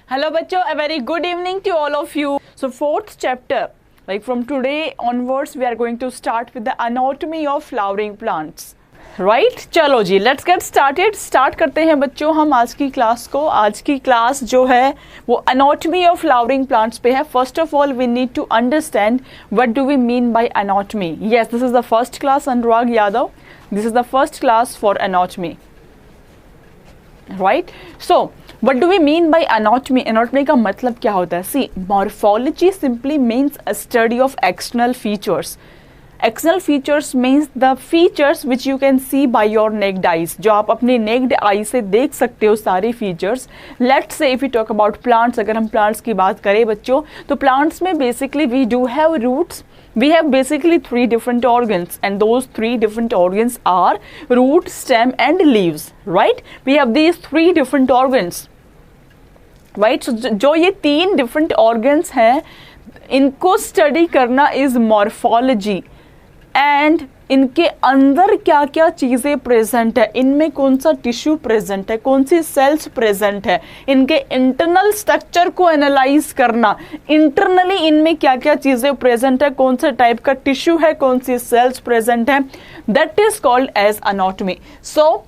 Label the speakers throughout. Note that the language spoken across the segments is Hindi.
Speaker 1: Hello bachcho, a very good evening to all of you. So fourth chapter, like from today onwards we are going to start with the anatomy of flowering plants. Right चलो जी लेट्स गेट स्टार्टेड. स्टार्ट करते हैं बच्चों हम आज की क्लास को. आज की क्लास जो है वो एनाटॉमी ऑफ फ्लावरिंग प्लांट्स पे है. First of all we need to understand what do we mean by anatomy. Yes, this is the first class. Anurag Yadav, this is the first class for anatomy. Right, so what do we mean by anatomy? Anatomy का मतलब क्या होता है? See, morphology simply means a study of external features. External features means the features which you can see by your naked eyes. जो आप अपने naked eye से देख सकते हो सारे features. Let's say if we talk about plants, अगर हम plants की बात करें बच्चों, तो plants में basically we do have roots. We have basically three different organs, and those three different organs are root, stem and leaves. Right? We have these three different organs. Right, जो ये तीन डिफरेंट ऑर्गन्स हैं इनको स्टडी करना इज मॉर्फोलॉजी. एंड इनके अंदर क्या क्या चीज़ें प्रेजेंट है, इनमें कौन सा टिश्यू प्रेजेंट है, कौन सी सेल्स प्रेजेंट है, इनके इंटरनल स्ट्रक्चर को एनालाइज करना. इंटरनली इनमें क्या क्या चीज़ें प्रेजेंट है, कौन सा टाइप का टिश्यू है, कौन सी सेल्स प्रेजेंट है, that is called as anatomy. So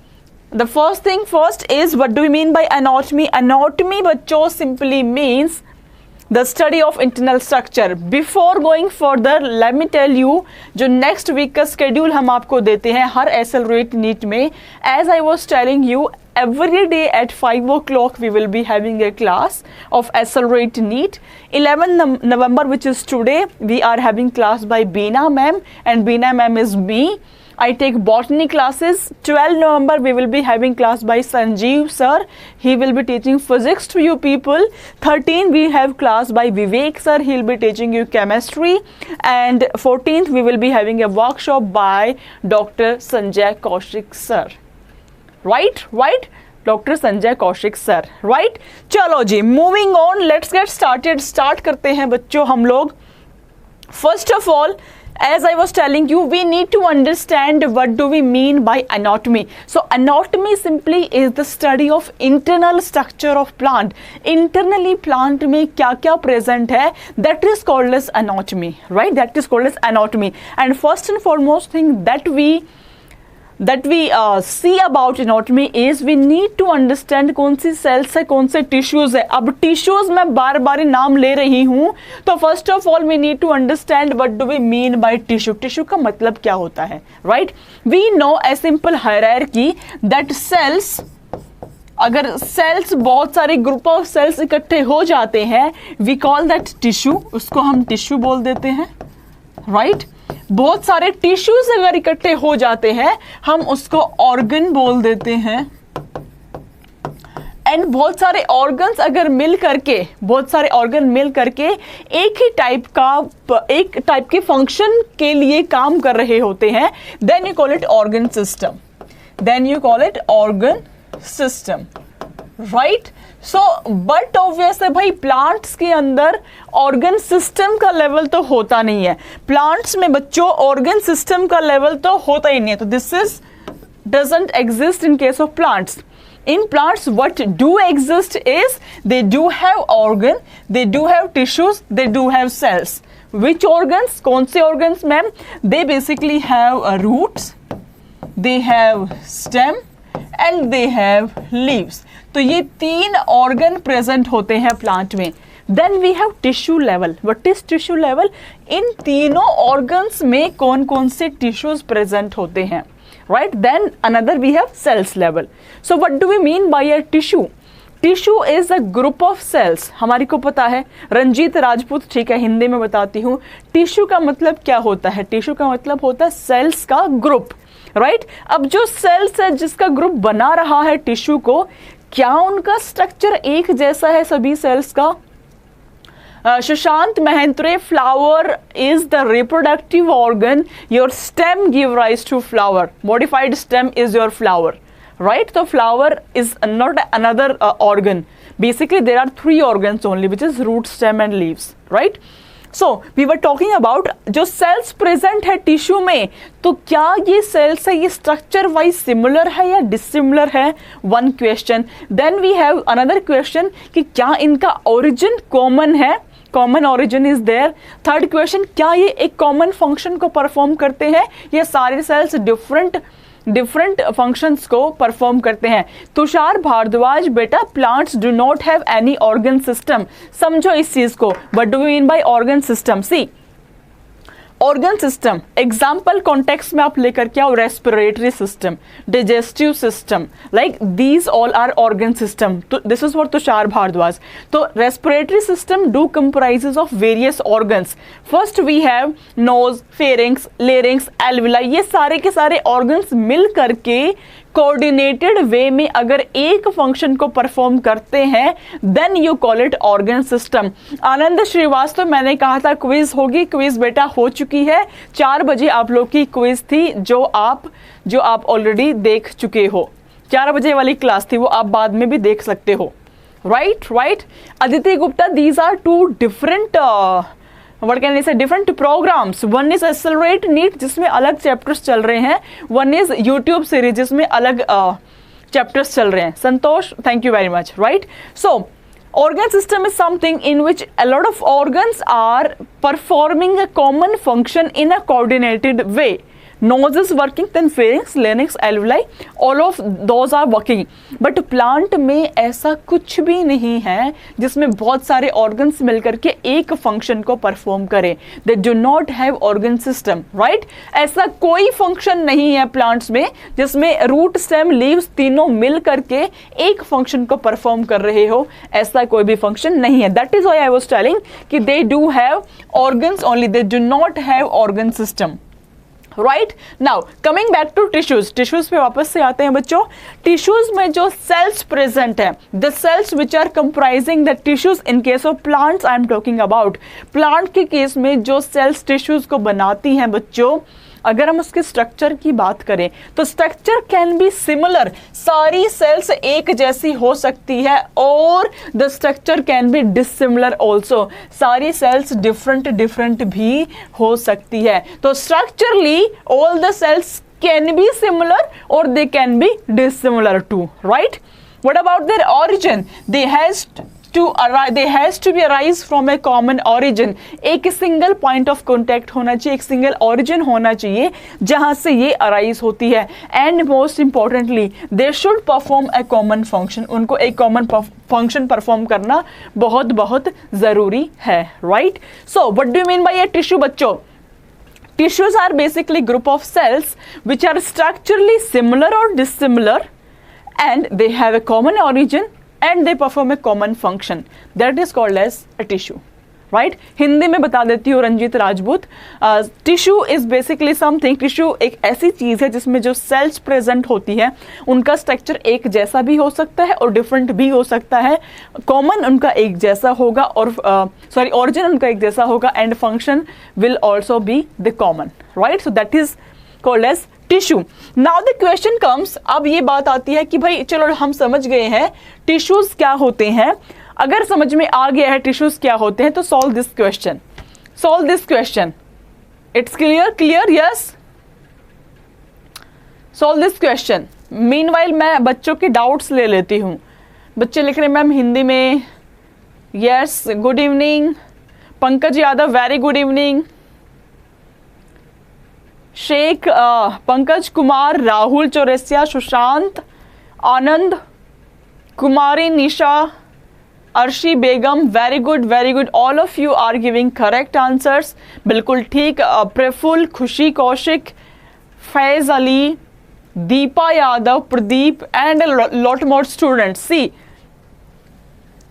Speaker 1: the first thing first is what do we mean by anatomy? Anatomy bachcho simply means the study of internal structure. Before going further, let me tell you जो next week का schedule हम आपको देते हैं हर accelerate NEET में. As I was telling you, every day at 5 o'clock we will be having a class of accelerate NEET. 11 November, which is today, we are having class by Beena ma'am, and Beena ma'am is me. I take botany classes. 12 November we will be having class by Sanjeev sir. He will be teaching physics to you people. 13 we have class by Vivek sir. He will be teaching you chemistry. And 14th we will be having a workshop by Dr. Sanjay Kaushik sir. Right? Dr. Sanjay Kaushik sir. Right? चलो जी, moving on. Let's get started. Start करते हैं बच्चों हम लोग. First of all, as I was telling you, we need to understand what do we mean by anatomy. So anatomy simply is the study of internal structure of plant. Internally plant में क्या क्या present है, that is called as anatomy. Right? That is called as anatomy. And first and foremost thing that we see about anatomy is we need to understand कौन सी cells है, कौन से tissues है. अब tissues मैं बार बार नाम ले रही हूँ, तो first of all we need to understand what do we mean by tissue. Tissue का मतलब क्या होता है, right? We know a simple hierarchy that cells, अगर cells बहुत सारे group of cells इकट्ठे हो जाते हैं, we call that tissue. उसको हम tissue बोल देते हैं, right? बहुत सारे टिश्यूज अगर इकट्ठे हो जाते हैं हम उसको ऑर्गन बोल देते हैं. एंड बहुत सारे ऑर्गन्स अगर मिल करके एक ही टाइप के फंक्शन के लिए काम कर रहे होते हैं, then you call it organ system. Right? So but obvious है भाई, प्लांट्स के अंदर ऑर्गन सिस्टम का लेवल तो होता नहीं है. प्लांट्स में बच्चों ऑर्गन सिस्टम का लेवल तो होता ही नहीं है. तो this is doesn't exist in case of plants. In plants, what do exist is they do have organ, they do have tissues, they do have cells. Which organs? कौन से organs ma'am? They basically have roots, they have stem and they have leaves. तो ये तीन ऑर्गन प्रेजेंट होते हैं प्लांट में. Then we have tissue level. What is tissue level? इन तीनों ऑर्गन्स में कौन कौन से टिश्यूज प्रेजेंट होते हैं, right? Then another we have cells level. So what do we mean by a tissue? Tissue is a group of cells. हमारी को पता है, रंजीत राजपूत, ठीक है, हिंदी में बताती हूँ. टिश्यू का मतलब क्या होता है? टिश्यू का मतलब होता है सेल्स का ग्रुप, राइट? अब जो सेल्स है जिसका ग्रुप बना रहा है टिश्यू को, क्या उनका स्ट्रक्चर एक जैसा है सभी सेल्स का? Shashant Mahentre, flower is the reproductive organ. Your stem give rise to flower. Modified stem is your flower, right? So flower is not another organ. Basically, there are three organs only, which is root, stem, and leaves, right? So we were talking about जो सेल्स प्रेजेंट है टिश्यू में, तो क्या ये सेल्स है ये स्ट्रक्चर वाइज सिमिलर है या डिसिमिलर है, one question. Then we have another question कि क्या इनका ओरिजिन कॉमन है, common origin is there. Third question, क्या ये एक कॉमन फंक्शन को परफॉर्म करते हैं या सारे सेल्स डिफरेंट फंक्शंस को परफॉर्म करते हैं. तुषार भारद्वाज, बेटा plants do not have any organ system. समझो इस चीज को, what do we mean by organ system. See organ system example context में आप लेकर के आओ, respiratory system, digestive system, like these all are organ system. तो this is for Tushar Bhardwaj. तो respiratory system do comprises of various organs. First we have knows, pharynx, larynx, alveoli. ये सारे के सारे ऑर्गन्स मिल करके कोऑर्डिनेटेड वे में अगर एक फंक्शन को परफॉर्म करते हैं, then you call it organ system. Anand Srivastava, मैंने कहा था क्विज होगी, क्विज बेटा हो चुकी है. 4 बजे आप लोग की क्विज थी जो आप ऑलरेडी देख चुके हो. 4 बजे वाली क्लास थी, वो आप बाद में भी देख सकते हो. Right. Aditi Gupta, these are 2 different what can I say, different programs. One is Accelerate NEET जिसमें अलग चैप्टर्स चल रहे हैं, one is YouTube सीरीज जिसमें अलग चैप्टर्स चल रहे हैं. Santosh, thank you very much. Right. So organ system is something in which a lot of organs are performing a common function in a coordinated way. Nose is working, then pharynx, larynx, alveoli, all of those are working. But plant में ऐसा कुछ भी नहीं है जिसमें बहुत सारे organs मिलकर के एक function को perform करें. They do not have organ system, right? ऐसा कोई function नहीं है plants में जिसमें root, stem, leaves तीनों मिल करके एक function को perform कर रहे हो. ऐसा कोई भी function नहीं है. That is why I was telling कि they do have organs only, they do not have organ system. Right. Now coming back to tissues. Tissues पे वापस से आते हैं बच्चों. टिश्यूज में जो सेल्स प्रेजेंट है, the cells which are comprising the tissues in case of plants I am talking about. Plant के केस में जो सेल्स टिश्यूज को बनाती हैं बच्चों, अगर हम उसके स्ट्रक्चर की बात करें तो स्ट्रक्चर कैन बी सिमिलर. सारी सेल्स एक जैसी हो सकती है और the structure can be dissimilar also. सारी सेल्स डिफरेंट भी हो सकती है. तो structurally all the cells can be similar और they can be dissimilar too. Right. What about their origin? They has to be arise from a common origin. एक सिंगल पॉइंट ऑफ कॉन्टैक्ट होना चाहिए, एक सिंगल ऑरिजिन होना चाहिए जहां से ये अराइज होती है. And most importantly they should perform a common function. उनको एक कॉमन फंक्शन परफॉर्म करना बहुत जरूरी है. Right. So what do you mean by a tissue बच्चों? Tissues are basically group of cells which are structurally similar or dissimilar and they have a common origin and they perform a common function. That is called as a tissue. Right. Hindi में बता देती हूँ Ranjeet Rajput. Tissue is basically something, tissue एक ऐसी चीज़ है जिसमें जो सेल्स प्रेजेंट होती है उनका स्ट्रक्चर एक जैसा भी हो सकता है और डिफरेंट भी हो सकता है. कॉमन उनका एक जैसा होगा और ऑरिजिन उनका एक जैसा होगा and function will also be the common. Right. So that is called as tissue. Now the question comes, अब ये बात आती है कि भाई चलो हम समझ गए हैं टिश्यूज क्या होते हैं. अगर समझ में आ गया है टिश्यूज क्या होते हैं तो solve this question. It's clear yes. Solve this question. Meanwhile मैं बच्चों के डाउट्स ले लेती हूँ. बच्चे लिख रहे हैं मैम हिंदी में. Yes, good evening. Pankaj Yadav, very good evening. Sheikh, Pankaj Kumar, Rahul Chaurasia, Sushant, Anand, Kumari, Nisha, Arshi Begum, very good. All of you are giving correct answers. बिल्कुल ठीक. Praful, Khushi, Kaushik, Faiz Ali, Deepa Yadav, Pradeep and lot more students. See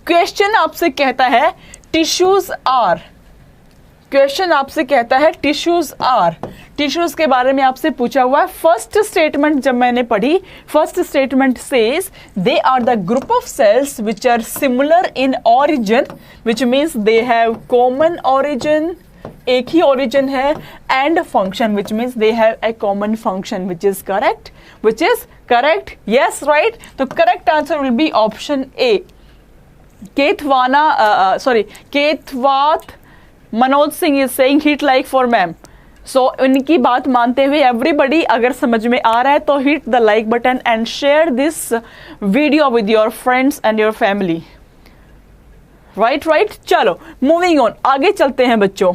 Speaker 1: question आपसे कहता है टिश्यूज आर. क्वेश्चन आपसे कहता है टिश्यूज आर. टिश्यूज के बारे में आपसे पूछा हुआ है. फर्स्ट स्टेटमेंट जब मैंने पढ़ी, first statement says they are the group of cells which are similar in origin, which means they have common origin, एक ही ऑरिजिन है, and function which means they have a common function, which is correct. Yes, right. तो correct answer will be option A. केतवात Manoj Singh is saying hit like for ma'am. So इनकी बात मानते हुए एवरीबडी अगर समझ में आ रहा है तो hit the like button and share this video with your friends and your family. Right. चलो मूविंग ऑन, आगे चलते हैं बच्चों.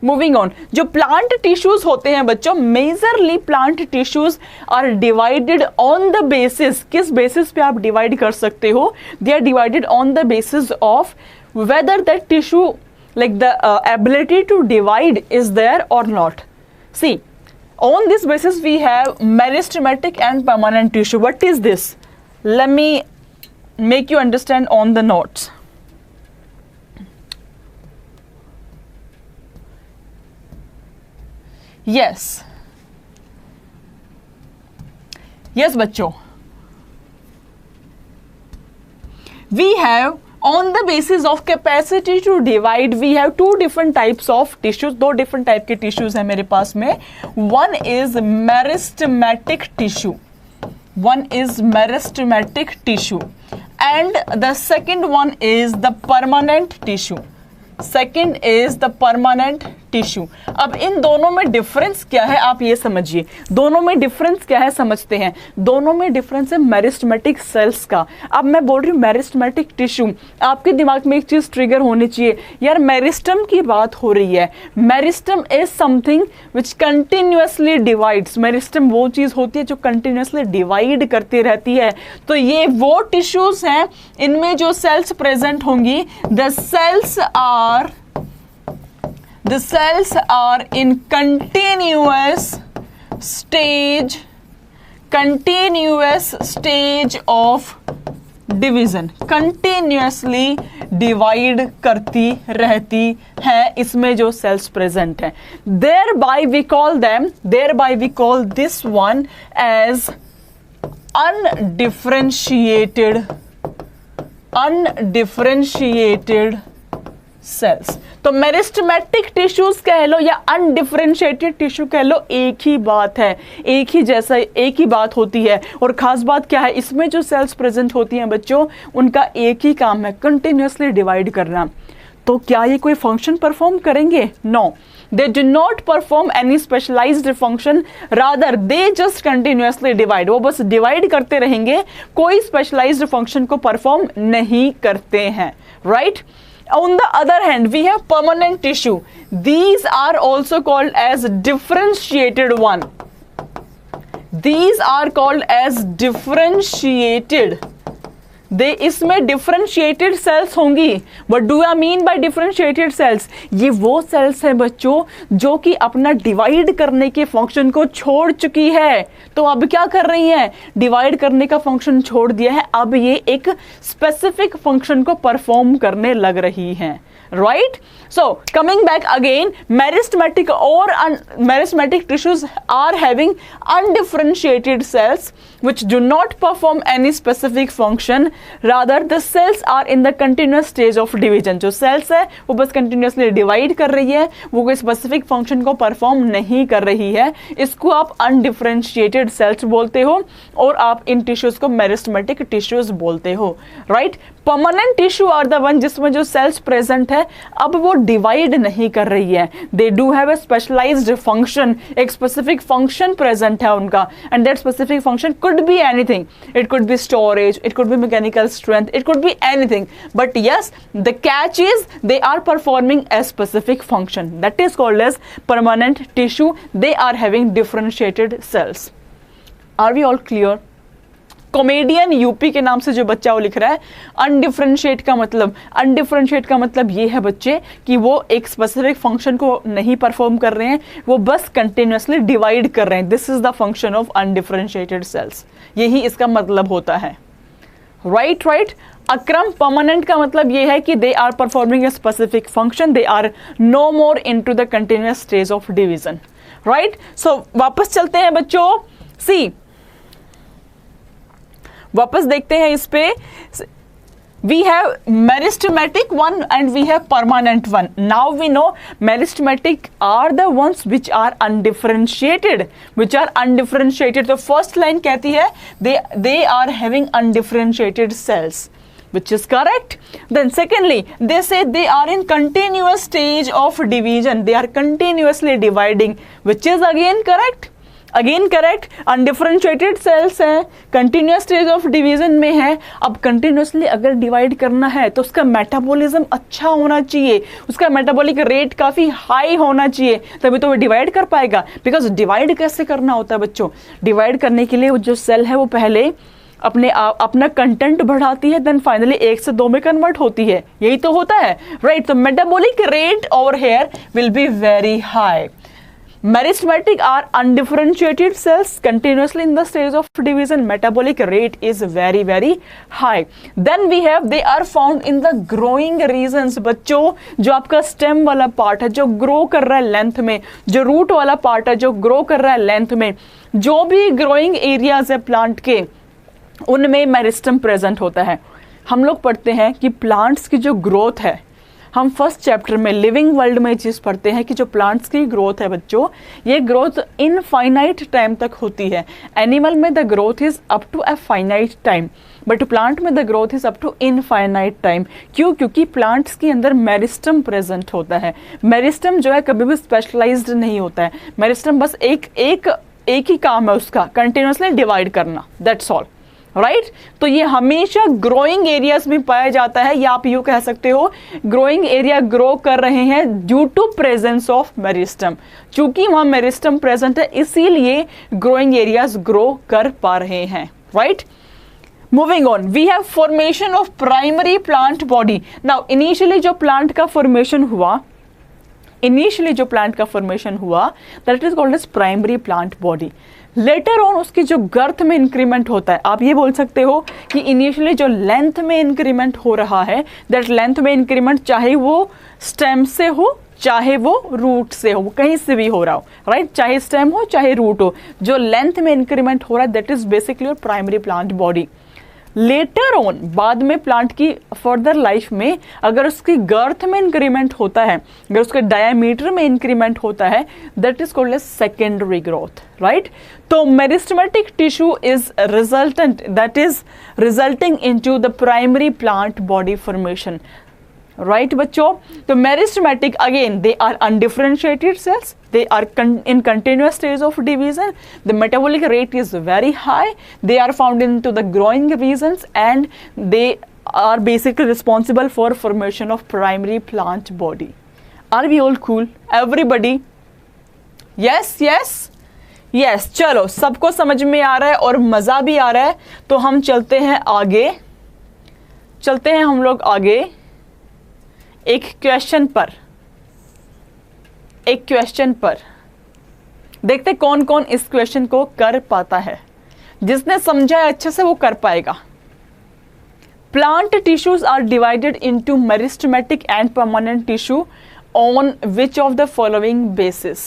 Speaker 1: मूविंग ऑन, जो प्लांट टिश्यूज होते हैं बच्चों, majorly plant tissues are divided on the basis, किस बेसिस पे आप डिवाइड कर सकते हो? They are divided on the basis of whether that tissue like the ability to divide is there or not. See, on this basis we have meristematic and permanent tissue. What is this? Let me make you understand on the notes. Yes बच्चों, we have on the basis of capacity to divide we have two different types of tissues. दो different type के tissues हैं मेरे पास में. One is meristematic tissue, one is meristematic tissue and the second one is the permanent tissue. Second is the permanent tissue. अब इन दोनों में डिफरेंस क्या है आप ये समझिए. दोनों में डिफरेंस क्या है समझते हैं. दोनों में डिफरेंस है मेरिस्टेमेटिक सेल्स का. अब मैं बोल रही हूँ मेरिस्टेमेटिक टिश्यू, आपके दिमाग में एक चीज ट्रिगर होनी चाहिए, यार मेरिस्टम की बात हो रही है. Meristem is something which continuously divides. Meristem वो चीज होती है जो कंटिन्यूअसली डिवाइड करती रहती है. तो ये वो टिश्यूज हैं इनमें जो सेल्स प्रेजेंट होंगी. The cells are in continuous stage of division. continuously divide करती रहती है इसमें जो cells present है. thereby we call this one as undifferentiated cells. तो मेरिस्टेमेटिक टिश्यूज कह लो या अनडिफरेंशिएटेड टिश्यू कह लो, एक ही बात है, एक ही बात होती है. और खास बात क्या है, इसमें जो सेल्स प्रेजेंट होती हैं बच्चों, उनका एक ही काम है, कंटिन्यूअसली डिवाइड करना. तो क्या ये कोई फंक्शन परफॉर्म करेंगे? No, they do not perform any specialized function, rather they just continuously divide. वो बस डिवाइड करते रहेंगे, कोई स्पेशलाइज्ड फंक्शन को परफॉर्म नहीं करते हैं. Right. On the other hand, we have permanent tissue. These are also called as differentiated one. These are called as differentiated. दे इसमें डिफरेंशिएटेड सेल्स होंगी. What do I mean by differentiated sales? ये वो सेल्स हैं बच्चों जो कि अपना डिवाइड करने के फंक्शन को छोड़ चुकी है. तो अब क्या कर रही हैं? डिवाइड करने का फंक्शन छोड़ दिया है, अब ये एक स्पेसिफिक फंक्शन को परफॉर्म करने लग रही हैं. right? So coming back again, meristematic tissues are having undifferentiated cells which do not perform any specific function, rather the cells are in the continuous stage of division. जो cells है वो बस continuously divide कर रही है, वो कोई specific function को perform नहीं कर रही है. इसको आप undifferentiated cells बोलते हो और आप इन tissues को meristematic tissues बोलते हो. right? Permanent tissue are the one जिसमें जो सेल्स प्रेजेंट है अब वो डिवाइड नहीं कर रही है. They do have a specialized function, एक स्पेसिफिक फंक्शन प्रेजेंट है उनका, and that specific function could be anything. It could be storage, it could be mechanical strength, it could be anything, but yes the catch is they are performing a specific function that is called as permanent tissue. They are having differentiated cells. Are we all clear? Comedian UP के नाम से जो बच्चा वो लिख रहा है, अनडिफरेंशिएट का मतलब ये है बच्चे कि वो एक स्पेसिफिक फंक्शन को नहीं परफॉर्म कर रहे हैं, वो बस कंटिन्यूअसली डिवाइड कर रहे हैं. This is the function of undifferentiated cells. यही इसका मतलब होता है. राइट. अक्रम, परमानेंट का मतलब ये है कि they are performing a specific function, they are no more into the continuous stage of division. Right. So वापस चलते हैं बच्चों. सी वापस देखते हैं इस पे. We have meristematic one and we have permanent one. Now we know meristematic are the ones which are undifferentiated. तो first line कहती है they are having undifferentiated cells. which is correct. Then secondly, they say they are in continuous stage of division. They are continuously dividing, which is again correct. Again correct. Undifferentiated cells हैं, कंटिन्यूस स्टेज ऑफ डिवीजन में है. अब कंटिन्यूसली अगर डिवाइड करना है तो उसका मेटाबॉलिज्म अच्छा होना चाहिए, उसका मेटाबॉलिक रेट काफ़ी हाई होना चाहिए, तभी तो वो डिवाइड कर पाएगा. बिकॉज डिवाइड कैसे करना होता है बच्चों? डिवाइड करने के लिए वो जो सेल है वो पहले अपना कंटेंट बढ़ाती है, देन फाइनली 1 से 2 में कन्वर्ट होती है. यही तो होता है, राइट? तो metabolic rate over here will be very high. Meristematic are undifferentiated cells continuously in the stage of division. Metabolic rate is very very high. Then we have they are found in the growing regions. बच्चों, जो आपका स्टेम वाला पार्ट है जो ग्रो कर रहा है लेंथ में, जो रूट वाला पार्ट है जो ग्रो कर रहा है लेंथ में, जो भी ग्रोइंग एरियाज है प्लांट के, उनमें मेरिस्टम प्रेजेंट होता है. हम लोग पढ़ते हैं कि प्लांट्स की जो ग्रोथ है, हम फर्स्ट चैप्टर में लिविंग वर्ल्ड में चीज़ पढ़ते हैं कि जो प्लांट्स की ग्रोथ है बच्चों, ये ग्रोथ इनफाइनाइट टाइम तक होती है. एनिमल में the growth is up to a finite time, but plant में the growth is up to infinite time. क्यों? क्योंकि प्लांट्स के अंदर मेरिस्टम प्रेजेंट होता है. मेरिस्टम जो है कभी भी स्पेशलाइज्ड नहीं होता है. मेरिस्टम बस एक ही काम है उसका, कंटिन्यूसली डिवाइड करना, दैट्स ऑल, राइट? तो ये हमेशा ग्रोइंग एरियाज में पाया जाता है, या आप यूं कह सकते हो ग्रोइंग एरिया ग्रो कर रहे हैं due to presence of meristem. चूंकि वहां मेरिस्टम प्रेजेंट है इसीलिए ग्रोइंग एरियाज ग्रो कर पा रहे हैं, right? Moving on, we have formation of primary plant body. Now initially जो प्लांट का फॉर्मेशन हुआ that is called as primary plant body. Later on उसकी जो गर्थ में इंक्रीमेंट होता है, आप ये बोल सकते हो कि इनिशियली जो लेंथ में इंक्रीमेंट हो रहा है, दैट लेंथ में इंक्रीमेंट चाहे वो स्टेम से हो चाहे वो रूट से हो, कहीं से भी हो रहा हो, राइट? चाहे स्टेम हो चाहे रूट हो, जो लेंथ में इंक्रीमेंट हो रहा है that is basically your primary plant body. Later on बाद में प्लांट की फर्दर लाइफ में अगर उसकी गर्थ में इंक्रीमेंट होता है, अगर उसके डायमीटर में इंक्रीमेंट होता है, that is called as secondary growth, right? तो meristematic tissue is resultant, that is resulting into the primary plant body formation, right बच्चों? तो meristematic again they are undifferentiated cells, they are in continuous stage of division, the metabolic rate is very high, they are found into the growing regions, and they are basically responsible for formation of primary plant body. Are we all cool, everybody? Yes, yes, yes. चलो, सबको समझ में आ रहा है और मज़ा भी आ रहा है, तो हम चलते हैं हम लोग आगे एक क्वेश्चन पर देखते कौन कौन इस क्वेश्चन को कर पाता है. जिसने समझा है अच्छे से वो कर पाएगा. Plant tissues are divided into meristematic and permanent tissue on which of the following basis?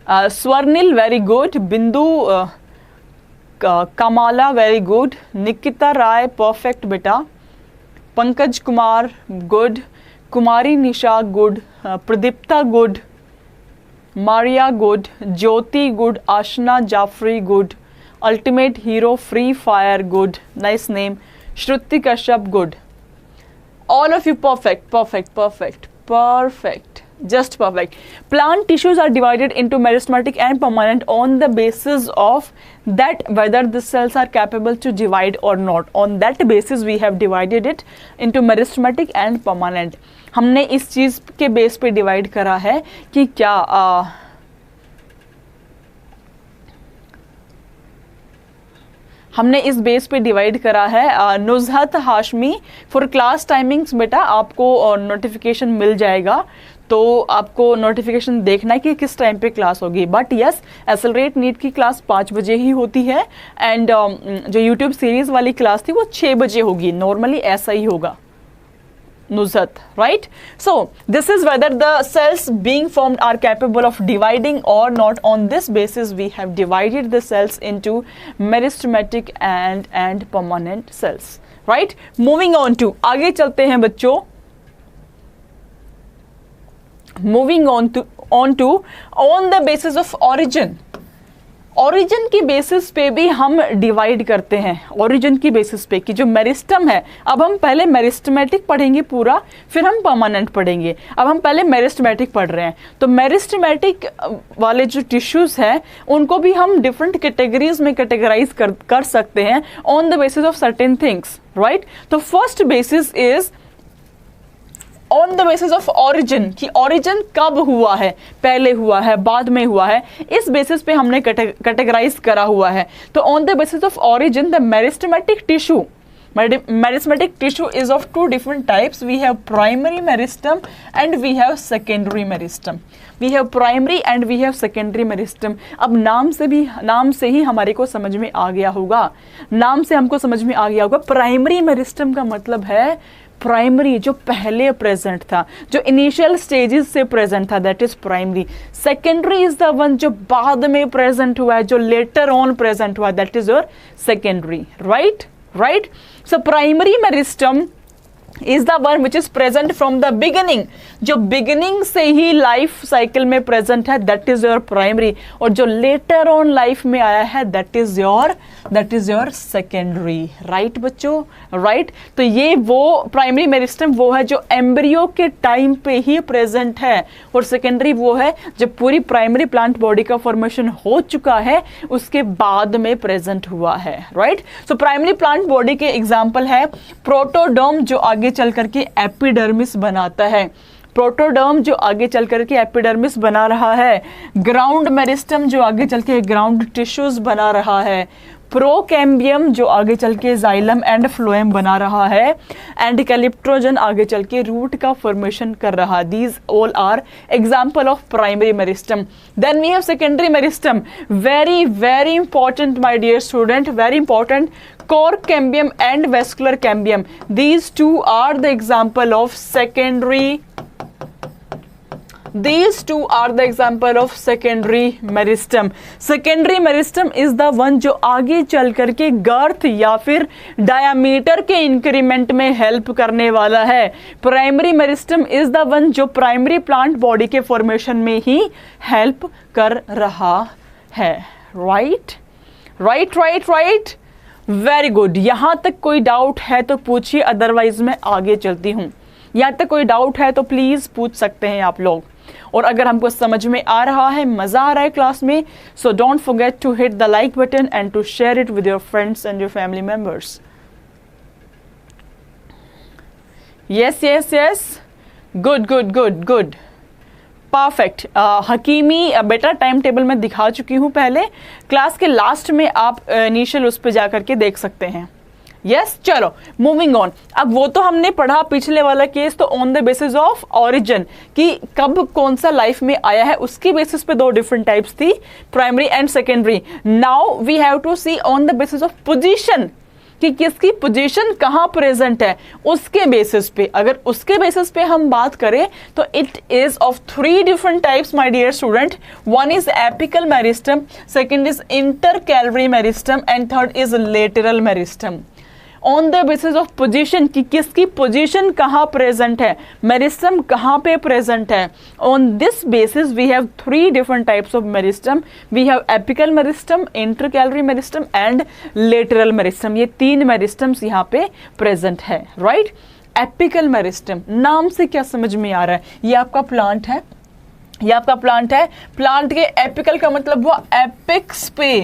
Speaker 1: Swarnil very good, Bindu Kamala very good, Nikita Rai perfect बेटा, Pankaj Kumar good, Kumari Nisha good, Pradipta good, Maria good, Jyoti good, Ashna Jafri good, ultimate hero free fire good, nice name, Shruti Kashyap good. All of you perfect, just perfect. Plant tissues are divided into meristematic and permanent on the basis of that whether the cells are capable to divide or not. On that basis we have divided it into meristematic and permanent. हमने इस चीज़ के बेस पे डिवाइड करा है कि क्या हमने इस बेस पे डिवाइड करा है. Nuzhat Hashmi, for class timings बेटा आपको नोटिफिकेशन मिल जाएगा, तो आपको नोटिफिकेशन देखना है कि किस टाइम पे क्लास होगी. बट यस, एक्सेलरेट नीट की क्लास 5 बजे ही होती है, एंड जो यूट्यूब सीरीज़ वाली क्लास थी वो 6 बजे होगी. नॉर्मली ऐसा ही होगा Nuzhat, right? So this is whether the cells being formed are capable of dividing or not. On this basis we have divided the cells into meristematic and permanent cells, right? Moving on to आगे चलते हैं बच्चों. Moving on to on the basis of origin. Origin की बेसिस पे भी हम डिवाइड करते हैं, ओरिजिन की बेसिस पे कि जो मेरिस्टम है, अब हम पहले मेरिस्टमेटिक पढ़ेंगे पूरा, फिर हम परमानेंट पढ़ेंगे। अब हम पहले मेरिस्टमेटिक पढ़ रहे हैं, तो मेरिस्टमेटिक वाले जो टिश्यूज हैं उनको भी हम डिफरेंट कैटेगरीज में कैटेगराइज कर सकते हैं on the basis of certain things, right. तो first basis is on the basis of origin, कि ऑरिजिन कब हुआ है, पहले हुआ है, बाद में हुआ है, इस बेसिस पे हमने कैटेगराइज करा हुआ है। तो on the basis of origin the meristematic tissue, meristematic tissue is of two different types, we have primary meristem and we have secondary meristem. We have primary and we have secondary meristem. अब नाम से ही हमारे को समझ में आ गया होगा, नाम से हमको समझ में आ गया होगा, प्राइमरी मेरिस्टम का मतलब है प्राइमरी, जो पहले प्रेजेंट था, जो इनिशियल स्टेजेस से प्रेजेंट था, that is primary. Secondary is the one जो बाद में प्रेजेंट हुआ है, जो लेटर ऑन प्रेजेंट हुआ, that is your secondary, right. So primary meristem is the one which is present from the beginning, जो बिगिनिंग से ही लाइफ साइकिल में प्रेजेंट है, दैट इज योर प्राइमरी। और जो लेटर ऑन लाइफ में आया है, that is your secondary, right बच्चों, राइट। तो ये वो प्राइमरी मेरिस्टम वो है जो एम्ब्रियो के टाइम पे ही प्रेजेंट है, और सेकेंडरी वो है जब पूरी प्राइमरी प्लांट बॉडी का फॉर्मेशन हो चुका है, उसके बाद में प्रेजेंट हुआ है, right. So primary plant body के एग्जाम्पल है प्रोटोडर्म, जो आगे चल करके एपिडर्मिस बनाता है, प्रोटोडर्म जो आगे चल करके एपिडर्मिस बना रहा है, ग्राउंड मेरिस्टम जो आगे चल के ग्राउंड टिश्यूज बना रहा है, प्रोकैम्बियम जो आगे चल के जाइलम एंड फ्लोएम बना रहा है, एंड कैलिप्ट्रोजन आगे चल के रूट का फॉर्मेशन कर रहा है। These all are example of primary meristem. Then we have secondary meristem, very very important my dear student, very important. Cork cambium and vascular cambium, these two are the example of secondary meristem. Secondary meristem is the one जो आगे चल करके गर्थ या फिर डायामीटर के इंक्रीमेंट में हेल्प करने वाला है। Primary meristem is the one जो प्राइमरी प्लांट बॉडी के फॉर्मेशन में ही हेल्प कर रहा है, राइट। Very good. यहां तक कोई डाउट है तो पूछिए, अदरवाइज मैं आगे चलती हूं। यहां तक कोई डाउट है तो प्लीज पूछ सकते हैं आप लोग, और अगर हमको समझ में आ रहा है, मजा आ रहा है क्लास में, so don't forget to hit the like button and to share it with your friends and your family members. Yes, good, perfect. Hakimi बेटा टाइम टेबल में दिखा चुकी हूँ पहले, क्लास के लास्ट में आप इनिशियल उस पर जाकर के देख सकते हैं। यस, चलो मूविंग ऑन। अब वो तो हमने पढ़ा पिछले वाला केस, तो on the basis of origin कि कब कौन सा लाइफ में आया है, उसकी बेसिस पे दो डिफरेंट टाइप्स थी, primary and secondary. Now we have to see on the basis of position, कि किसकी पोजीशन कहाँ प्रेजेंट है, उसके बेसिस पे। अगर उसके बेसिस पे हम बात करें तो it is of 3 different types my dear student. One is apical meristem, second is intercalary meristem and third is lateral meristem. On the basis of position, कि किसकी पोजीशन कहाँ प्रेजेंट है, मेरिस्टम कहाँ पे प्रेजेंट है। On this basis we have 3 different types of meristem. We have apical meristem, intercalary meristem and lateral meristem. ये 3 मेरिस्टम्स यहाँ पे प्रेजेंट है, राइट। एपिकल मेरिस्टम, नाम से क्या समझ में आ रहा है, ये आपका प्लांट है, प्लांट के एपिकल का मतलब हुआ एपिक्स पे,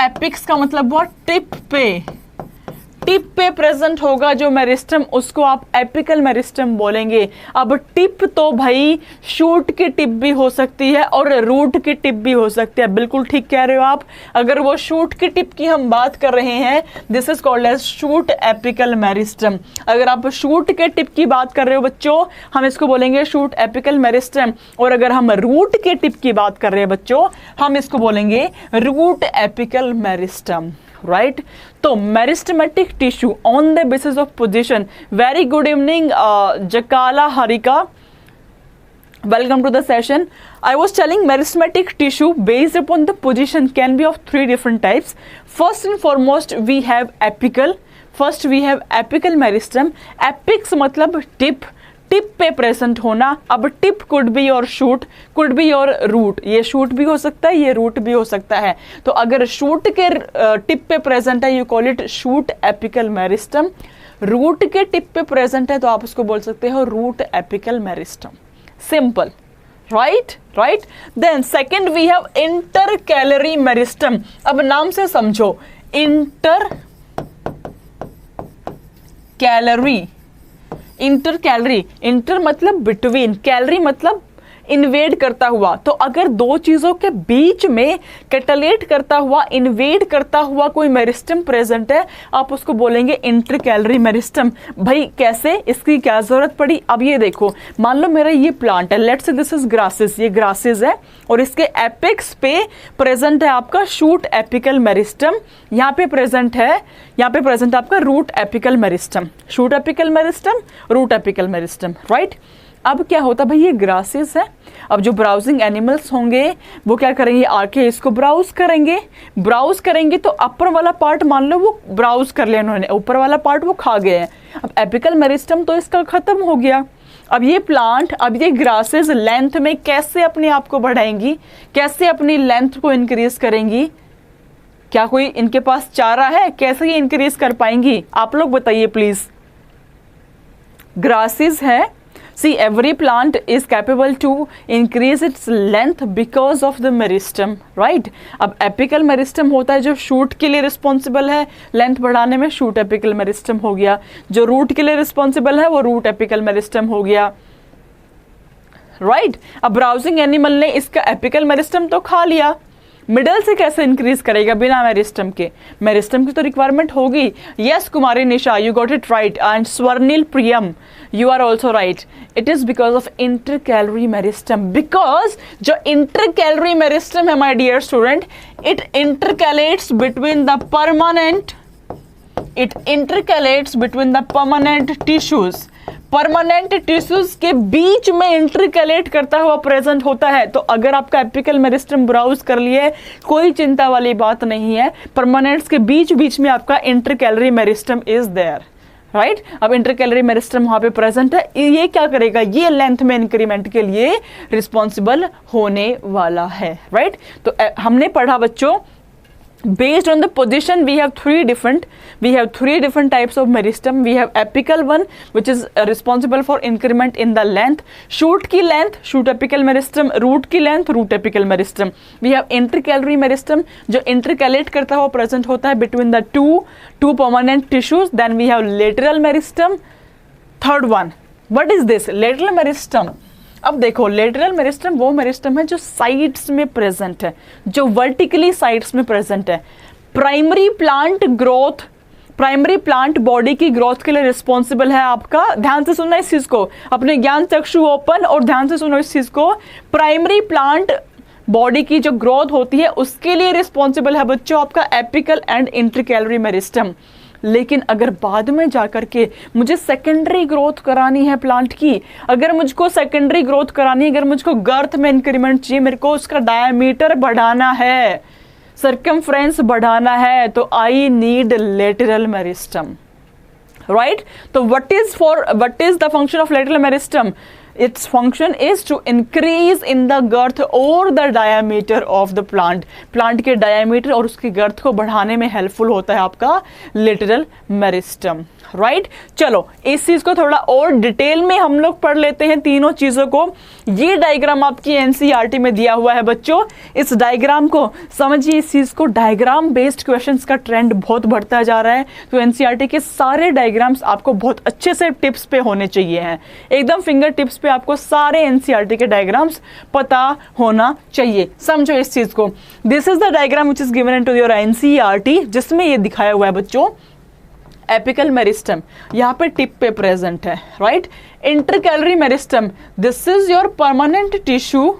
Speaker 1: एपिक्स का मतलब हुआ टिप पे प्रेजेंट होगा जो मेरिस्टम, उसको आप एपिकल मेरिस्टम बोलेंगे। अब टिप तो भाई शूट की टिप भी हो सकती है और रूट की टिप भी हो सकती है, बिल्कुल ठीक कह रहे हो आप। अगर वो शूट की टिप की हम बात कर रहे हैं, this is called as shoot apical meristem. अगर आप शूट के टिप की बात कर रहे हो बच्चों, हम इसको बोलेंगे शूट एपिकल मेरिस्टम, और अगर हम रूट के टिप की बात कर रहे हैं बच्चों, हम इसको बोलेंगे रूट एपिकल मेरिस्टम, राइट। तो meristematic tissue on the basis of position. Very good evening Jakala Harika, welcome to the session. I was telling meristematic tissue based upon the position can be of 3 different types. First and foremost we have apical. First we have apical meristem. Apex मतलब tip, टिप पे प्रेजेंट होना। अब tip could be your shoot, could be your root, ये शूट भी हो सकता है, ये रूट भी हो सकता है। तो अगर शूट के टिप पे प्रेजेंट है you call it shoot apical meristem, root के टिप पे प्रेजेंट है तो आप उसको बोल सकते हो root apical meristem. Simple, right. Then second we have intercalary meristem. अब नाम से समझो, इंटर कैलरी, इंटर मतलब बिटवीन, कैलरी मतलब इन्वेड करता हुआ। तो अगर दो चीजों के बीच में कैटलेट करता हुआ, इन्वेड करता हुआ कोई मेरिस्टम प्रेजेंट है, आप उसको बोलेंगे इंटरकैलरी मेरिस्टम। भाई कैसे, इसकी क्या जरूरत पड़ी? अब ये देखो, मान लो मेरा ये प्लांट है, let's say this is grasses, ये ग्रासेस है और इसके एपेक्स पे प्रेजेंट है आपका शूट एपिकल मेरिस्टम, यहाँ पे प्रेजेंट है आपका root apical meristem, shoot apical meristem, root apical meristem, right. अब क्या होता भाई, ये ग्रासेस है। अब जो ब्राउजिंग एनिमल्स होंगे वो क्या करेंगे, आके इसको ब्राउज करेंगे तो अपर वाला पार्ट मान लो वो ब्राउज कर लिया उन्होंने, ऊपर वाला पार्ट वो खा गए हैं। अब एपिकल मेरिस्टम तो इसका खत्म हो गया। अब ये प्लांट, अब ये ग्रासेस लेंथ में कैसे अपने आप को बढ़ाएंगी, कैसे अपनी लेंथ को इंक्रीज करेंगी? क्या कोई इनके पास चारा है, कैसे ये इंक्रीज कर पाएंगी? आप लोग बताइए प्लीज। ग्रासेस है, see every plant is capable to increase its length because of the meristem, right? अब एपिकल मेरिस्टम होता है जो शूट के लिए रिस्पॉन्सिबल है, लेंथ बढ़ाने में शूट एपिकल मेरिस्टम हो गया। जो रूट के लिए रिस्पॉन्सिबल है वो रूट एपिकल मेरिस्टम हो गया, राइट। अब ब्राउजिंग एनिमल ने इसका एपिकल मेरिस्टम तो खा लिया, मिडल से कैसे इंक्रीज करेगा बिना मेरिस्टम के? मेरिस्टम की तो रिक्वायरमेंट होगी। Yes Kumari Nisha, you got it right, and Swarnil Priyam, you are also right. It is because of intercalary meristem, because जो इंटरकैलरी मेरिस्टम है my dear student, it intercalates between the permanent tissues, permanent tissues के बीच में इंटरकैलेट करता हुआ प्रेजेंट होता है। तो अगर आपका एपिकल मेरिस्टम ब्राउज कर लिए, कोई चिंता वाली बात नहीं है, परमानेंट्स के बीच में आपका intercalary meristem is there, right. अब इंटरकैलरी मेरिस्टम वहां पे प्रेजेंट है, ये क्या करेगा, ये लेंथ में इंक्रीमेंट के लिए रिस्पॉन्सिबल होने वाला है, राइट। तो हमने पढ़ा बच्चों, based on the position we have three different types of meristem. We have apical one which is responsible for increment in the length, shoot की length shoot apical meristem, root की length root apical meristem. We have intercalary meristem जो intercalate करता हुआ present होता है between the two permanent tissues. Then we have lateral meristem, third one. What is this lateral meristem? अब देखो, लेटरल मेरिस्टम वो मेरिस्टम है जो साइड्स में प्रेजेंट है, जो वर्टिकली साइड्स में प्रेजेंट है। प्राइमरी प्लांट बॉडी की ग्रोथ के लिए रिस्पॉन्सिबल है आपका, ध्यान से सुनना इस चीज को, अपने ज्ञान चक्षु ओपन और ध्यान से सुनो इस चीज को। प्राइमरी प्लांट बॉडी की जो ग्रोथ होती है उसके लिए रिस्पॉन्सिबल है बच्चों आपका एपिकल एंड इंटरकैलरी मेरिस्टम। लेकिन अगर बाद में जाकर के मुझे सेकेंडरी ग्रोथ करानी है प्लांट की, अगर मुझको सेकेंडरी ग्रोथ करानी है, अगर मुझको गर्थ में इंक्रीमेंट चाहिए, मेरे को उसका डायमीटर बढ़ाना है, सर्कमफ्रेंस बढ़ाना है, तो I need lateral meristem, right. तो what is the function of lateral meristem? Its function is to increase in the girth or the diameter of the plant. Plant के डायमीटर और उसकी गर्थ को बढ़ाने में हेल्पफुल होता है आपका लेटरल मेरिस्टम, राइट। चलो इस चीज को थोड़ा और डिटेल में हम लोग पढ़ लेते हैं तीनों चीजों को। ये डायग्राम आपकी एनसीईआरटी में दिया हुआ है बच्चों, इस डायग्राम को समझिए। इस चीज को, डायग्राम बेस्ड क्वेश्चंस का ट्रेंड बहुत बढ़ता जा रहा है, तो एनसीईआरटी के सारे डायग्राम्स आपको बहुत अच्छे से टिप्स पे होने चाहिए हैं, एकदम फिंगर टिप्स पे आपको सारे एनसीईआरटी के डायग्राम्स पता होना चाहिए। समझो इस चीज को। This is the diagram which is given into your NCERT, जिसमें ये दिखाया हुआ है बच्चों एपिकल मेरिस्टम, यहाँ पे टिप पे प्रेजेंट है, right. Intercalary meristem, this is your permanent tissue,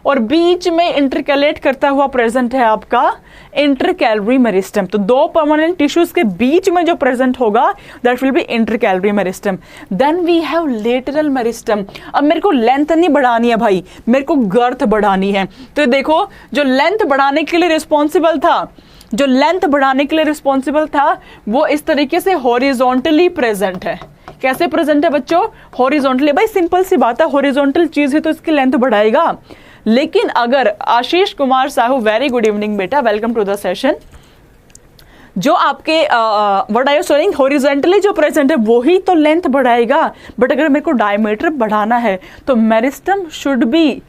Speaker 1: और बीच में इंटरकैलेट करता हुआ प्रेजेंट है आपका इंटरकैलरी मेरिस्टम। तो दो परमानेंट टिश्यूज के बीच में जो प्रेजेंट होगा that will be intercalary meristem. Then we have lateral meristem. अब मेरे को लेंथ नहीं बढ़ानी है भाई, मेरे को गर्थ बढ़ानी है। तो देखो, जो लेंथ बढ़ाने के लिए रिस्पॉन्सिबल था जो लेंथ बढ़ाने के लिए रिस्पॉन्सिबल था वो इस तरीके से हॉरिजॉन्टली प्रेजेंट है। कैसे प्रेजेंट है बच्चों? हॉरिजॉन्टली। भाई सिंपल सी बात है, हॉरिजॉन्टल चीज है तो इसकी लेंथ बढ़ाएगा। लेकिन अगर Ashish Kumar Sahu, very good evening बेटा, वेलकम टू द सेशन, जो आपके what are you saying, horizontally जो प्रेजेंट है वो ही तो लेंथ बढ़ाएगा। बट अगर मेरे को डायमीटर बढ़ाना है तो meristem should be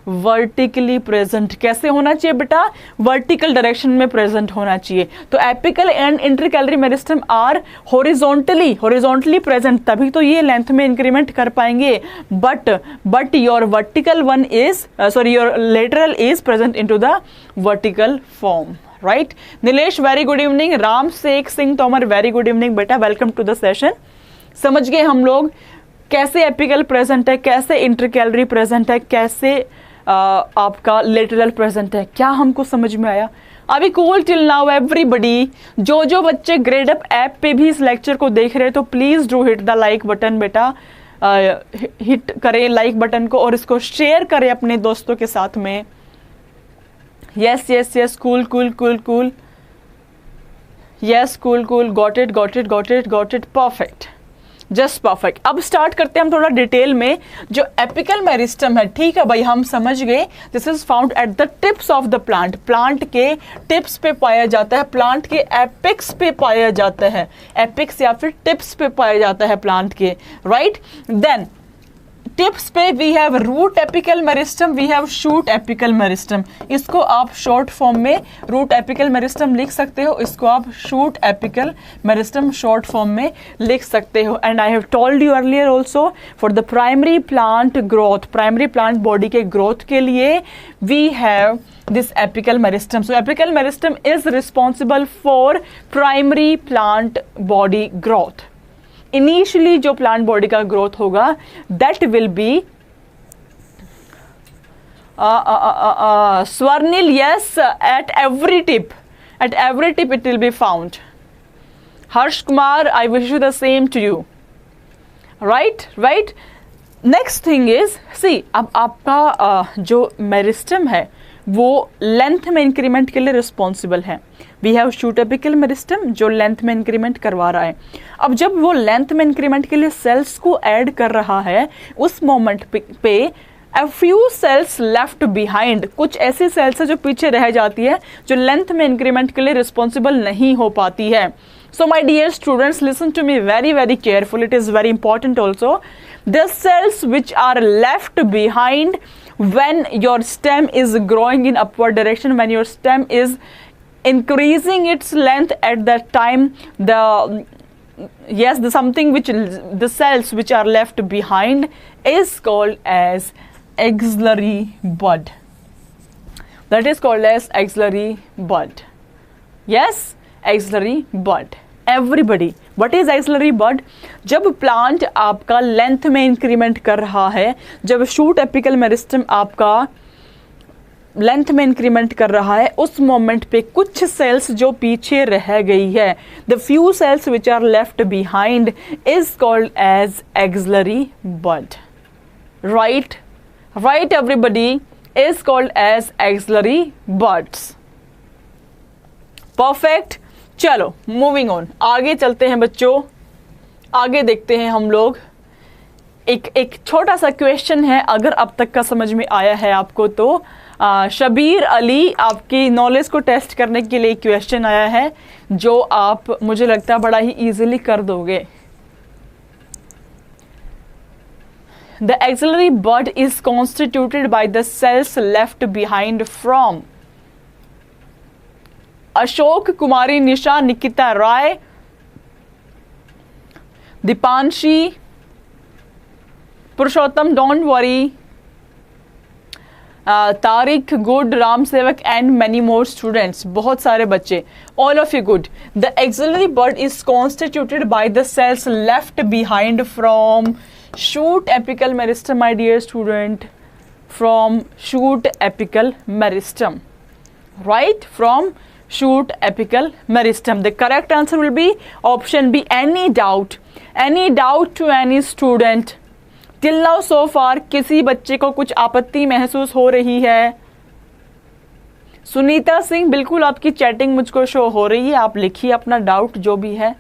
Speaker 1: vertically present. कैसे होना चाहिए बेटा? वर्टिकल डायरेक्शन में प्रेजेंट होना चाहिए। तो apical and intercalary meristem are horizontally present, तभी तो ये लेंथ में इंक्रीमेंट कर पाएंगे। But your vertical one is your lateral is present into the vertical form, right? Nilesh very good evening, Ram Sheikh Singh Tomar very good evening बेटा, वेलकम टू द सेशन। समझ गए हम लोग कैसे एपिकल प्रेजेंट है, कैसे इंटरकैलरी प्रेजेंट है, कैसे आपका लेटरल प्रेजेंट है? क्या हमको समझ में आया? अभी कूल टिल नाउ एवरीबडी। जो बच्चे ग्रेड अप ऐप पे भी इस लेक्चर को देख रहे हैं तो please do hit the like button बेटा, हिट करें लाइक बटन को और इसको शेयर करें अपने दोस्तों के साथ में। Yes yes yes, cool yes, cool, got it, perfect, just perfect. अब स्टार्ट करते हैं हम थोड़ा डिटेल में। जो एपिकल मेरिस्टम है, ठीक है भाई, हम समझ गए, this is found at the tips of the plant. Plant के टिप्स पे पाया जाता है, प्लांट के एपिक्स पे पाया जाता है, एपिक्स या फिर टिप्स पे पाया जाता है प्लांट के, राइट? देन टिप्स पे we have root apical meristem, we have shoot apical meristem. इसको आप शॉर्ट फॉर्म में रूट एपिकल मेरिस्टम लिख सकते हो, इसको आप shoot apical meristem short form में लिख सकते हो। And I have told you earlier also, for the primary plant growth, primary plant body के ग्रोथ के लिए we have this apical meristem. So apical meristem is responsible for primary plant body growth. Initially जो प्लांट बॉडी का ग्रोथ होगा that will be Swarnil, yes, at every tip it will be found. Harsh Kumar, I wish you the same to you, right. Next thing is, see, अब आपका जो मेरिस्टम है वो लेंथ में इंक्रीमेंट के लिए रिस्पॉन्सिबल है। We have shoot apical meristem जो लेंथ में इंक्रीमेंट करवा रहा है। अब जब वो लेंथ में इंक्रीमेंट के लिए सेल्स को ऐड कर रहा है, उस मोमेंट पे a few cells left behind, कुछ ऐसी सेल्स है जो पीछे रह जाती है, जो लेंथ में इंक्रीमेंट के लिए रिस्पॉन्सिबल नहीं हो पाती है। So my dear students, listen to me very carefully. It is very important also. The cells which are left behind when your stem is growing in upward direction, when your stem is increasing its length at that time, the cells which are left behind is called as axillary bud. That is called as axillary bud. Yes, axillary bud. Everybody, what is axillary bud? जब प्लांट आपका लेंथ में इंक्रीमेंट कर रहा है, जब शूट एपिकल मेरिस्टम आपका लेंथ में इंक्रीमेंट कर रहा है, उस मोमेंट पे कुछ सेल्स जो पीछे रह गई है, the few cells which are left behind is called as axillary bud. Right everybody, is called as axillary buds. Perfect. चलो मूविंग ऑन, आगे चलते हैं बच्चों. आगे देखते हैं हम लोग. एक छोटा सा क्वेश्चन है, अगर अब तक का समझ में आया है आपको तो शबीर अली, आपकी नॉलेज को टेस्ट करने के लिए क्वेश्चन आया है जो आप, मुझे लगता है, बड़ा ही इजीली कर दोगे. The axillary bud is constituted by the cells left behind from Ashok Kumari, Nisha, Nikita Rai, Deepanshi, Purushottam, don't worry, Tariq, good, Ram Sewak and many more students. बहुत सारे बच्चे, all of you good. The axillary bud is constituted by the cells left behind from shoot apical meristem. My dear student, from shoot apical meristem. Right, from shoot apical meristem. The correct answer will be option B. Any doubt to any student till now so far? किसी बच्चे को कुछ आपत्ति महसूस हो रही है सुनीता सिंह, बिल्कुल आपकी चैटिंग मुझको शो हो रही है, आप लिखिए अपना डाउट जो भी है।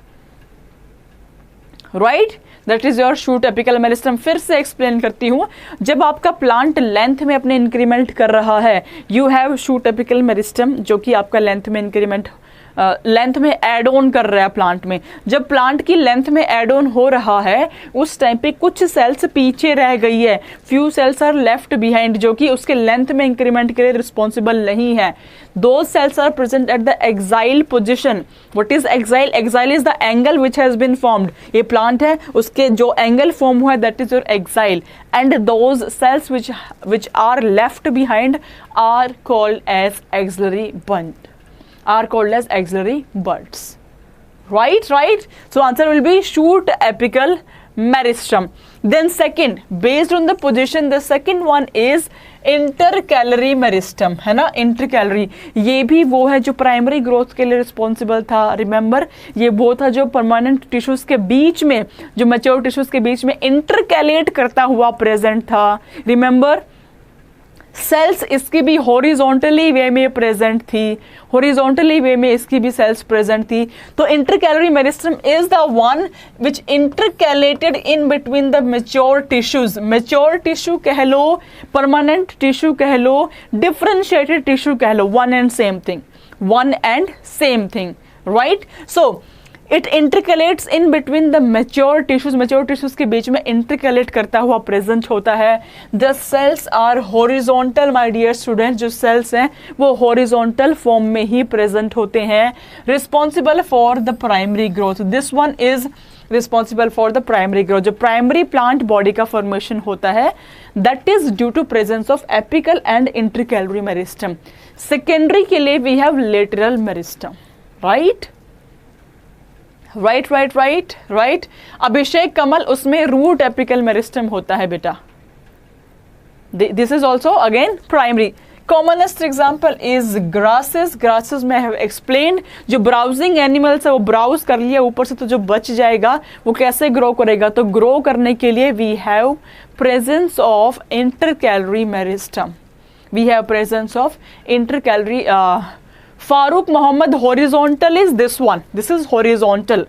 Speaker 1: Right, that is your shoot apical meristem. फिर से एक्सप्लेन करती हूँ, जब आपका प्लांट लेंथ में अपने इंक्रीमेंट कर रहा है, you have shoot apical meristem जो कि आपका लेंथ में इंक्रीमेंट लेंथ में एड ऑन कर रहा है प्लांट में। जब प्लांट की लेंथ में एड ऑन हो रहा है उस टाइम पे कुछ सेल्स पीछे रह गई है, few cells are left behind, जो कि उसके लेंथ में इंक्रीमेंट के लिए रिस्पॉन्सिबल नहीं है। Those cells are present at the axil position. What is axil? Axil is the angle which has been formed. ये प्लांट है, उसके जो एंगल फॉर्म हुआ है that is your axil, and those cells which are left behind are called as axillary bunch, are called as axillary buds. Right. So answer will be shoot apical meristem. Then second, based on the position, the second one is intercalary meristem, है ना? intercalary, ये भी वो है जो प्राइमरी ग्रोथ के लिए रिस्पॉन्सिबल था। रिमेंबर, ये वो था जो परमानेंट टिश्यूज के बीच में, जो मैच्योर टिश्यूज के बीच में इंटरकैलेट करता हुआ प्रेजेंट था। रिमेंबर, सेल्स इसकी भी हॉरिजॉन्टली वे में प्रेजेंट थी, हॉरिजॉन्टली वे में इसकी भी सेल्स प्रेजेंट थी। तो intercalary meristem is the one which intercalated in between the mature tissues. Mature tissue कह लो, परमानेंट टिश्यू कह लो, डिफरेंशिएटेड टिश्यू कह लो, one and same thing, right? So it intercalates in between the mature tissues, mature tissues के बीच में इंटरकलेट करता हुआ प्रेजेंट होता है। The cells are horizontal, my dear students, जो सेल्स हैं वो हॉरिजॉन्टल फॉर्म में ही प्रेजेंट होते हैं, responsible for the primary growth. This one is responsible for the primary growth. जो प्राइमरी प्लांट बॉडी का फॉर्मेशन होता है that is due to presence of apical and intercalary meristem. Secondary के लिए we have lateral meristem, right? Right. Abhishek Kamal, उसमें रूट एपिकल मेरिस्टम होता है बेटा। This is also again primary. Commonest example is grasses. Grasses में हैव एक्सप्लेन्ड, जो ब्राउजिंग एनिमल्स है वो ब्राउज कर लिया ऊपर से, तो जो बच जाएगा वो कैसे ग्रो करेगा? तो ग्रो करने के लिए we have presence of intercalary meristem, we have presence of intercalary. Farooq Mohammed, horizontal is this one. This is horizontal.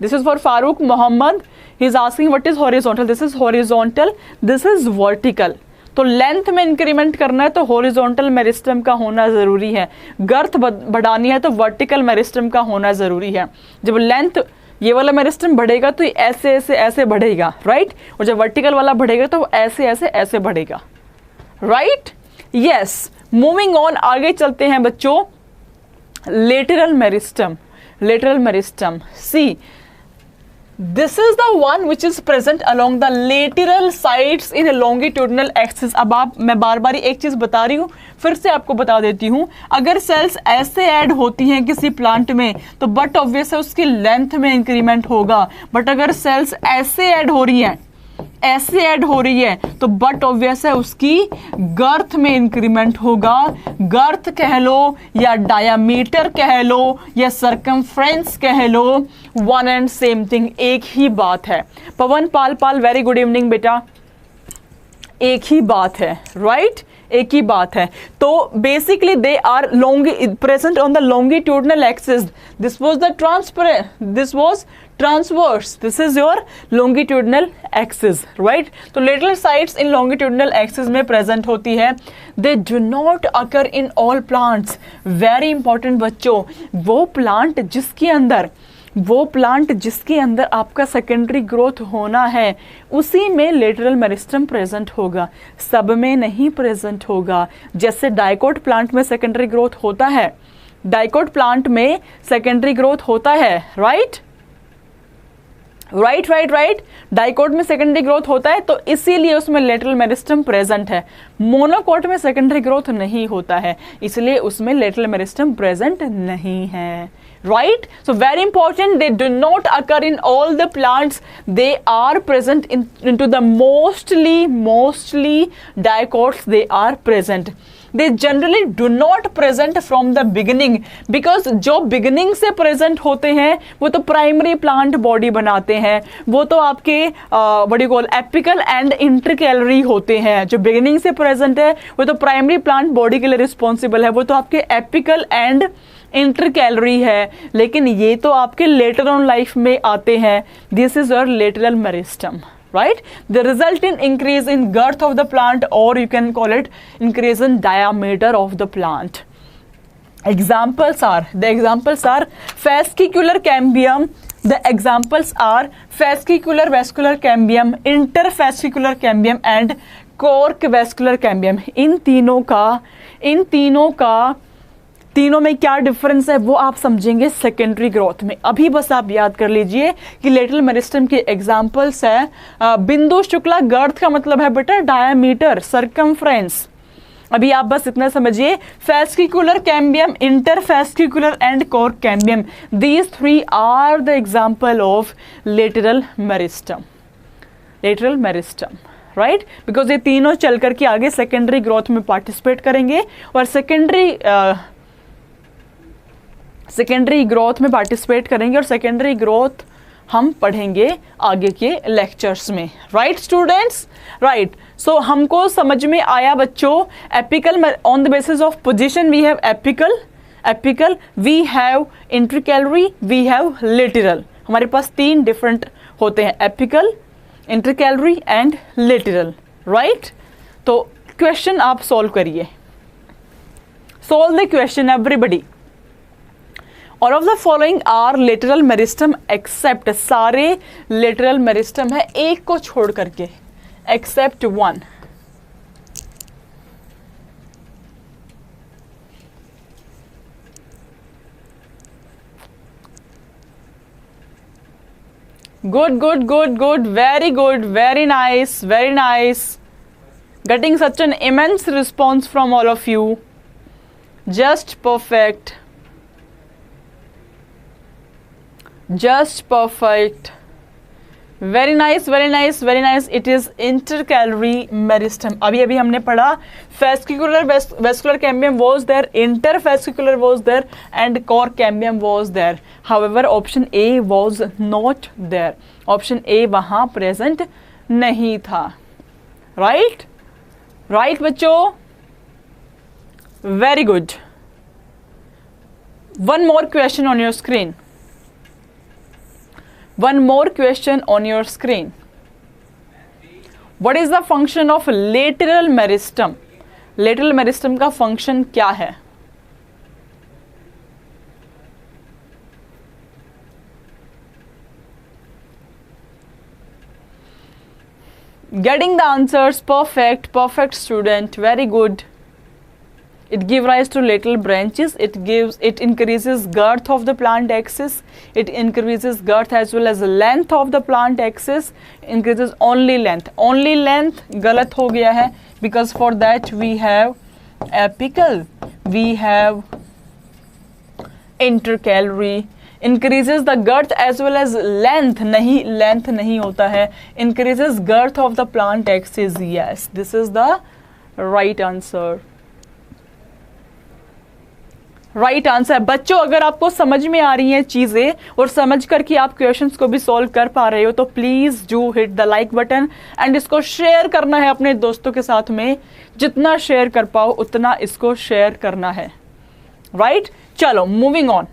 Speaker 1: This is for Farooq Mohammed. He is asking what is horizontal. This is horizontal. This is vertical. तो लेंथ में इंक्रीमेंट करना है तो हॉरिजॉन्टल मेरिस्टम का होना जरूरी है। गर्थ बढ़ानी है तो वर्टिकल मेरिस्टम का होना जरूरी है। जब लेंथ ये वाला मेरिस्टम बढ़ेगा तो ऐसे बढ़ेगा, राइट? और जब वर्टिकल वाला बढ़ेगा तो ऐसे बढ़ेगा, राइट? यस, मूविंग ऑन, आगे चलते हैं बच्चों। lateral meristem, see, this is the one which is present along the lateral sides in a longitudinal axis। अब मैं बार बार एक चीज बता रही हूँ, फिर से आपको बता देती हूँ। अगर सेल्स ऐसे ऐड होती हैं किसी प्लांट में तो बट ऑब्वियस है उसकी लेंथ में इंक्रीमेंट होगा, बट अगर सेल्स ऐसे ऐड हो रही है तो बट ऑब्वियस है उसकी गर्थ में इंक्रीमेंट होगा। गर्थ कह लो या डायामीटर कह लो या सरकमफ्रेंस कह लो, वन एंड सेम थिंग, एक ही बात है। पवन पाल, वेरी गुड इवनिंग बेटा। एक ही बात है, राइट? एक ही बात है। तो basically they are present on the longitudinal axis. This was transverse, this is your longitudinal axis, right? तो lateral sides in longitudinal axis में present होती है। They do not occur in all plants. Very important बच्चों, वो प्लांट जिसके अंदर आपका सेकेंडरी ग्रोथ होना है उसी में लेटरल मेरिस्टम प्रेजेंट होगा, सब में नहीं प्रेजेंट होगा। जैसे डाइकोट प्लांट में सेकेंडरी ग्रोथ होता है, डाइकोट प्लांट में सेकेंडरी ग्रोथ होता है, राइट? राइट। डाइकोट में सेकेंडरी ग्रोथ होता है तो इसीलिए उसमें लेटरल मेरिस्टम प्रेजेंट है। मोनोकोट में सेकेंडरी ग्रोथ नहीं होता है, इसलिए उसमें लेटरल मेरिस्टम प्रेजेंट नहीं है, right? So very important, they do not occur in all the plants. They are present into the mostly dicots they are present. They generally do not present from the beginning, because जो बिगिनिंग से प्रेजेंट होते हैं वो तो प्राइमरी प्लांट बॉडी बनाते हैं, वो तो आपके what you call apical and intercalary होते हैं। जो बिगिनिंग से प्रेजेंट है वो तो प्राइमरी प्लांट बॉडी के लिए रिस्पॉन्सिबल है, वो तो आपके एपिकल एंड इंटरकैलरी है। लेकिन ये तो आपके लेटर ऑन लाइफ में आते हैं। This is your lateral meristem, right? They result in increase in girth of the plant, or you can call it increase in diameter of the plant. Examples are fascicular cambium. The examples are fascicular vascular cambium, interfascicular cambium and cork vascular cambium. तीनों में क्या डिफरेंस है वो आप समझेंगे सेकेंडरी ग्रोथ में। अभी बस आप याद कर लीजिए कि लेटरल मेरिस्टम के एग्जांपल्स है बिंदु शुक्ला। गर्थ का मतलब है बेटा डायामीटर, सरकमफ्रेंस। अभी आप बस इतना समझिए, fascicular cambium, interfascicular and cork cambium, these three are the example of lateral meristem, right? Because ये तीनों चल करके आगे सेकेंडरी ग्रोथ में पार्टिसिपेट करेंगे और सेकेंडरी ग्रोथ में पार्टिसिपेट करेंगे और सेकेंडरी ग्रोथ हम पढ़ेंगे आगे के लेक्चर्स में, राइट स्टूडेंट्स? राइट, सो हमको समझ में आया बच्चों, apical on the basis of position we have apical, we have intercalary, we have lateral. हमारे पास तीन डिफरेंट होते हैं, apical, intercalary and lateral, right? तो क्वेश्चन आप सॉल्व करिए, solve the question everybody. All of the following are lateral meristem except, सारे lateral meristem है एक को छोड़ करके, except one. Good, very good, very nice. Getting such an immense response from all of you, just perfect. Very nice. It is intercalary meristem. अभी हमने पढ़ा fascicular vascular cambium was there, interfascicular was there and cork cambium was there. However, option A was not there. Option A वहाँ present नहीं था, right बच्चों? Very good. One more question on your screen. What is the function of lateral meristem? Lateral meristem का function क्या है? Getting the answers, perfect student, very good. It gives rise to lateral branches. It increases girth of the plant axis. It increases girth as well as length of the plant axis. Increases only length. Only length गलत हो गया है, because for that we have apical, we have intercalary. Increases the girth as well as length नहीं होता है. Increases girth of the plant axis. Yes, this is the right answer. Right answer. बच्चों अगर आपको समझ में आ रही हैं चीज़ें और समझ करके आप क्वेश्चंस को भी सॉल्व कर पा रहे हो तो please do hit the like button and इसको शेयर करना है अपने दोस्तों के साथ में। जितना शेयर कर पाओ उतना इसको शेयर करना है, राइट? चलो मूविंग ऑन।